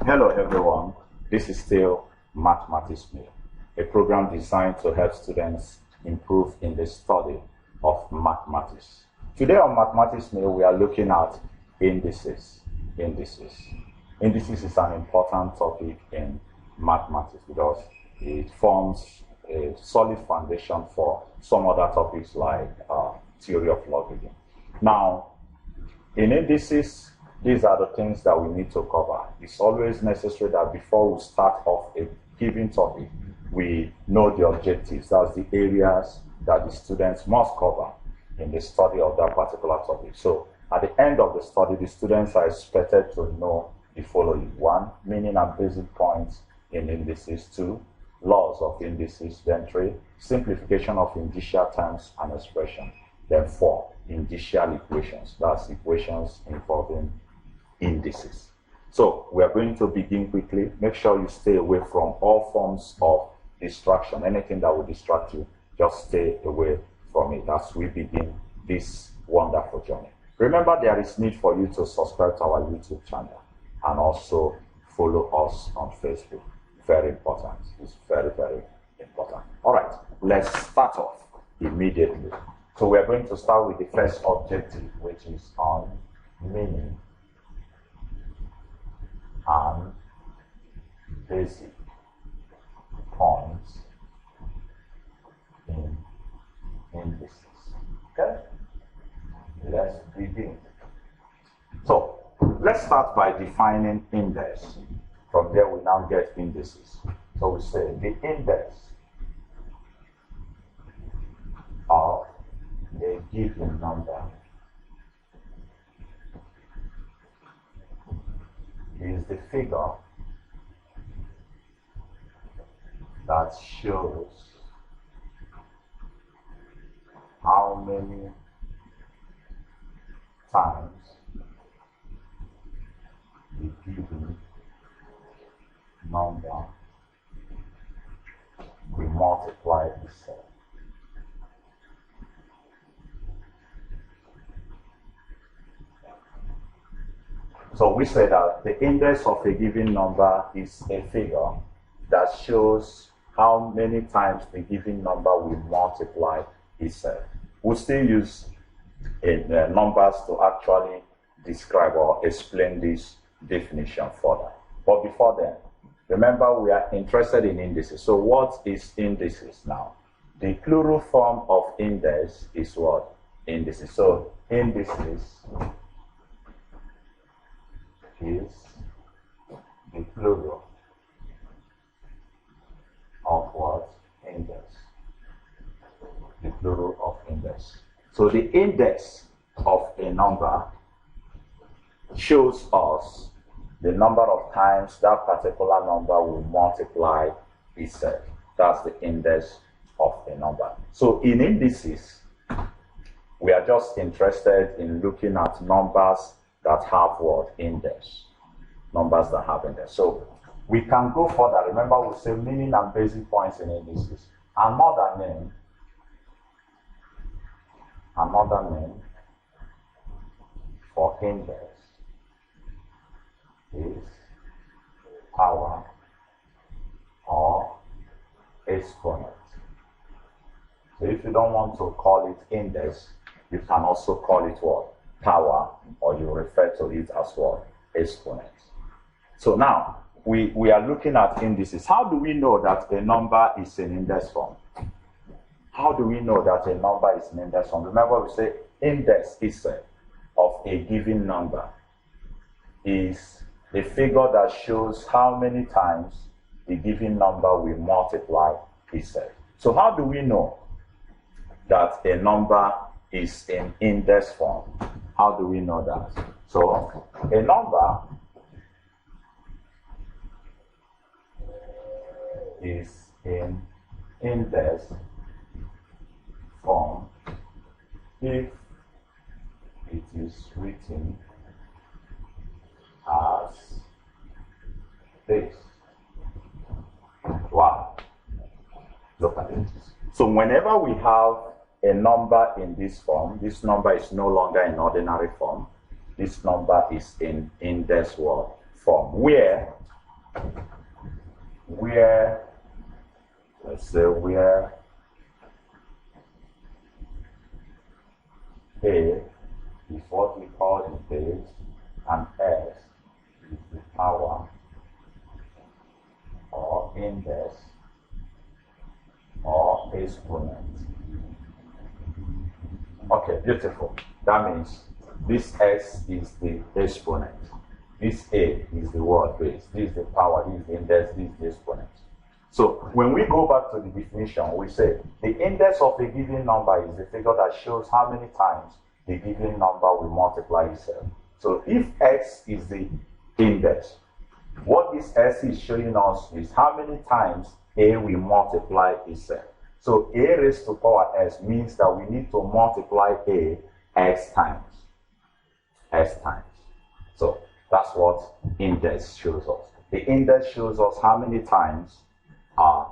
Hello everyone, this is still Mathematics Meal, a program designed to help students improve in the study of mathematics. Today on Mathematics Meal, we are looking at indices. Indices is an important topic in mathematics because it forms a solid foundation for some other topics like theory of logarithm. Now, in indices, these are the things that we need to cover. It's always necessary that before we start off a given topic, we know the objectives. That's the areas that the students must cover in the study of that particular topic. So at the end of the study, the students are expected to know the following. 1, meaning and basic points in indices. 2, laws of indices. Then 3, simplification of indicial terms and expression. Then 4, indicial equations. That's equations involving indices. So we are going to begin quickly. Make sure you stay away from all forms of distraction. Anything that will distract you, just stay away from it as we begin this wonderful journey. Remember, there is need for you to subscribe to our YouTube channel and also follow us on Facebook. Very important. It's very, very important. All right, let's start off immediately. So we are going to start with the first objective, which is on meaning and basic points in indices. Okay? Let's begin. So let's start by defining index. From there we now get indices. So we say the index of a given number is the figure that shows how many times the given number will multiply itself. So we say that the index of a given number is a figure that shows how many times the given number will multiply itself. We'll still use numbers to actually describe or explain this definition further. But before then, remember we are interested in indices. So what is indices now? The plural form of index is what? Indices. So indices is the plural of what? Index. The plural of index. So the index of a number shows us the number of times that particular number will multiply itself. That's the index of a number. So in indices, we are just interested in looking at numbers that have what? Index. Numbers that have index. So we can go further. Remember, we say meaning and basic points in indices. Another name for index is power or exponent. So if you don't want to call it index, you can also call it what? Power, or you refer to it as what? Exponent. So now we are looking at indices. How do we know that a number is an index form? How do we know that a number is an index form? Remember, we say index itself of a given number is the figure that shows how many times the given number will multiply itself. So how do we know that a number is in index form? How do we know that? So a number is in index form if it is written as this. Wow. Look at it. So whenever we have a number in this form, this number is no longer in ordinary form. This number is in index form, where where, let's say, where A is what we call the base and S is the power or index or exponent. Okay, beautiful. That means this S is the exponent. This A is the word base. This is the power, this is the index, this is the exponent. So when we go back to the definition, we say the index of a given number is the figure that shows how many times the given number will multiply itself. So if X is the index, what this S is showing us is how many times A will multiply itself. So A raised to power S means that we need to multiply A X times. X times. So that's what index shows us. The index shows us how many times a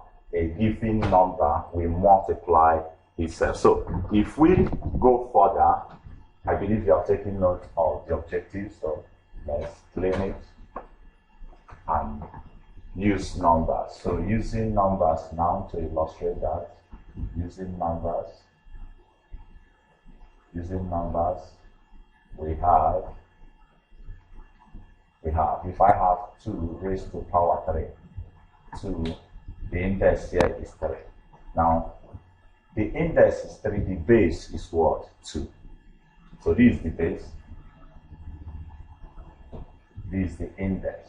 given number will multiply itself. So if we go further, I believe you have taken note of the objectives, so let's claim it and use numbers. So using numbers now to illustrate that, using numbers, we have, if I have 2 raised to power 3, 2, the index here is 3. Now, the index is 3, the base is what? 2. So this is the base, this is the index,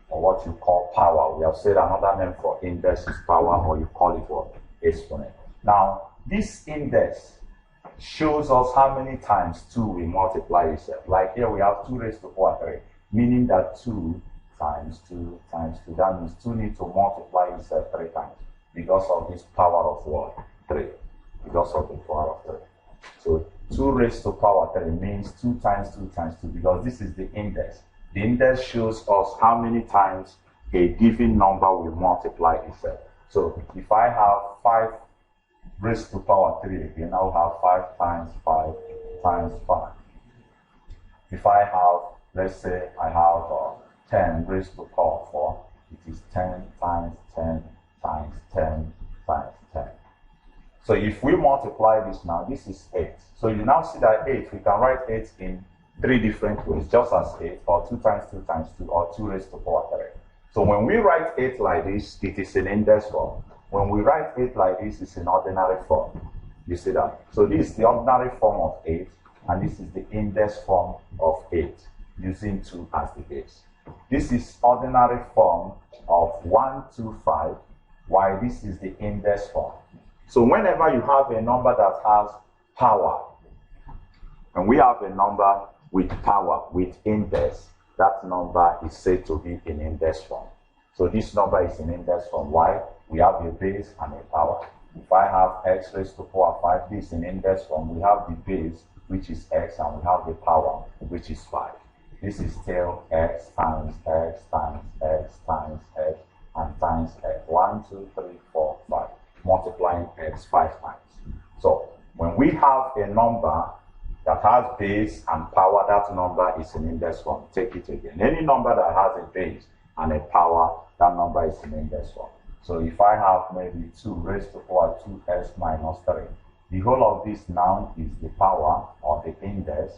or what you call power. We have said another name for index is power, or you call it what? Exponent. Now, this index shows us how many times 2 will multiply itself. Like here we have 2 raised to power 3, meaning that 2 times 2 times 2, that means 2 needs to multiply itself 3 times because of this power of what? 3. Because of the power of 3. So 2 raised to power 3 means 2 times 2 times 2, because this is the index. The index shows us how many times a given number will multiply itself. So if I have 5 raised to power 3 again, I'll have 5 times 5 times 5. If I have, let's say I have 10 raised to power 4, it is 10 times 10 times 10 times 10. So if we multiply this now, this is 8. So you now see that 8, we can write 8 in 3 different ways, just as 8, or 2 times 2 times 2, or 2 raised to power 3. So when we write 8 like this, it is in index form. When we write 8 like this, it's in ordinary form. You see that? So this is the ordinary form of 8, and this is the index form of 8, using 2 as the base. This is ordinary form of 1, 2, 5, while this is the index form. So whenever you have a number that has power, and we have a number with power, with index, that number is said to be in index form. So this number is in index form. Why? We have a base and a power. If I have x raised to power 5, this is in index form. We have the base, which is x, and we have the power, which is 5. This is still x times x times x times x and times x. 1, 2, 3, 4, 5. Multiplying x 5 times. So when we have a number that has base and power, that number is in index form. Take it again. Any number that has a base and a power, that number is in index form. So if I have maybe 2 raised to power 2x minus 3, the whole of this now is the power or the index,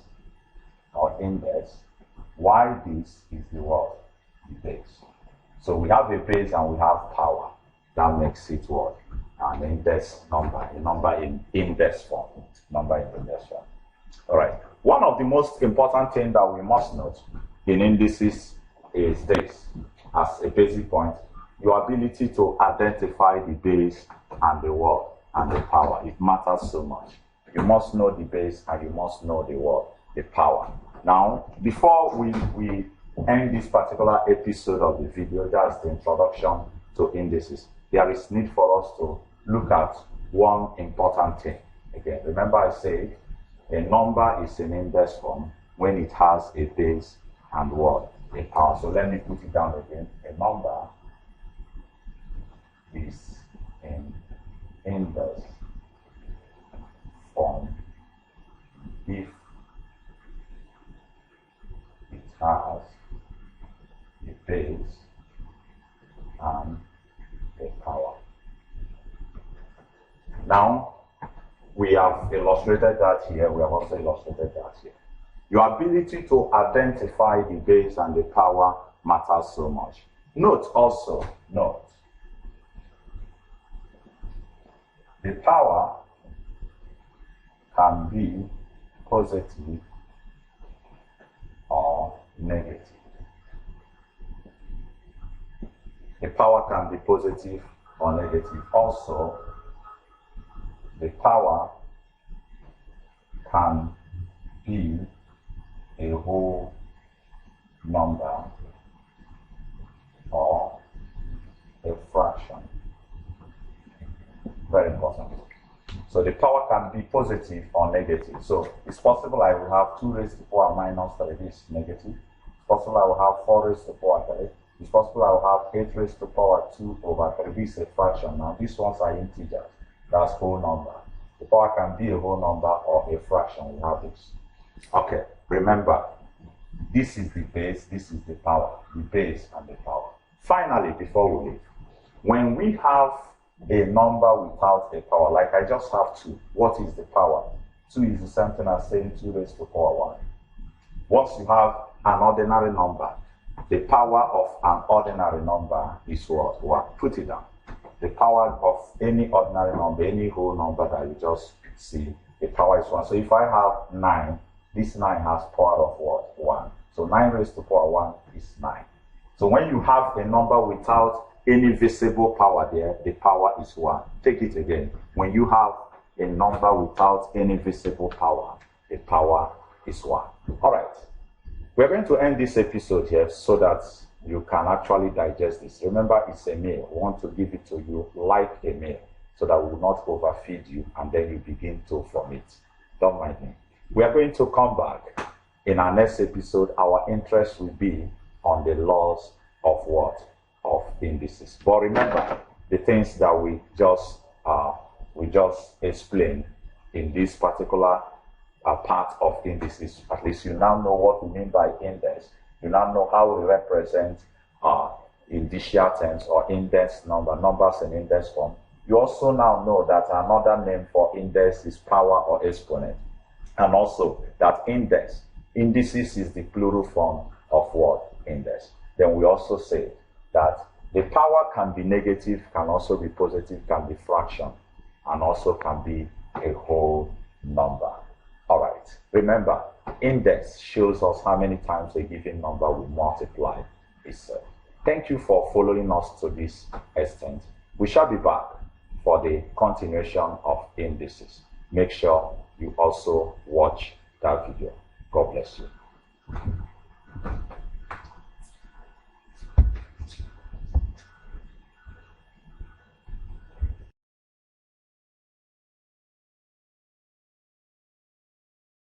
while this is the what? The base. So we have a base and we have power. That makes it what? An index number, a number in index form. Number in index form. All right. One of the most important things that we must note in indices is this, as a basic point, your ability to identify the base and the word and the power. It matters so much. You must know the base and you must know the word, the power. Now, before we end this particular episode of the video, that's the introduction to indices, there is need for us to look at one important thing. Again, remember I said a number is in index form when it has a base and word, a power. So let me put it down again. A number is in index form if it has a base Now, we have illustrated that here. We have also illustrated that here. Your ability to identify the base and the power matters so much. Note, the power can be positive or negative. The power can be positive or negative. Also, the power can be a whole number or a fraction. Very important. So the power can be positive or negative. So it's possible I will have 2 raised to the power minus 3. This is negative. It's possible I will have 4 raised to the power 3. It's possible I will have 8 raised to the power 2 over 3. This is a fraction. Now these ones are integers. That's whole number. The power can be a whole number or a fraction. We have this. Okay, remember, this is the base, this is the power. The base and the power. Finally, before we leave, when we have a number without a power, like I just have 2, what is the power? 2 is the same thing as saying 2 raised to the power 1. Once you have an ordinary number, the power of an ordinary number is what? 1. Put it down. The power of any ordinary number, any whole number that you just see, the power is 1. So if I have 9, this 9 has power of what? 1. So 9 raised to the power 1 is 9. So when you have a number without any visible power there, the power is 1. Take it again. When you have a number without any visible power, the power is 1. All right. We're going to end this episode here so that you can actually digest this. Remember, it's a meal. We want to give it to you like a meal so that we will not overfeed you and then you begin to vomit. Don't mind me. We are going to come back. In our next episode, our interest will be on the laws of what? Of indices. But remember, the things that we just explained in this particular part of indices. At least you now know what we mean by index. You now know how we represent indicial terms or index numbers in index form. You also now know that another name for index is power or exponent. And also that indices is the plural form of what? Index. Then we also say that the power can be negative, can also be positive, can be fraction, and also can be a whole number. All right. Remember, index shows us how many times a given number will multiply itself. Thank you for following us to this extent. We shall be back for the continuation of indices. Make sure you also watch that video. God bless you.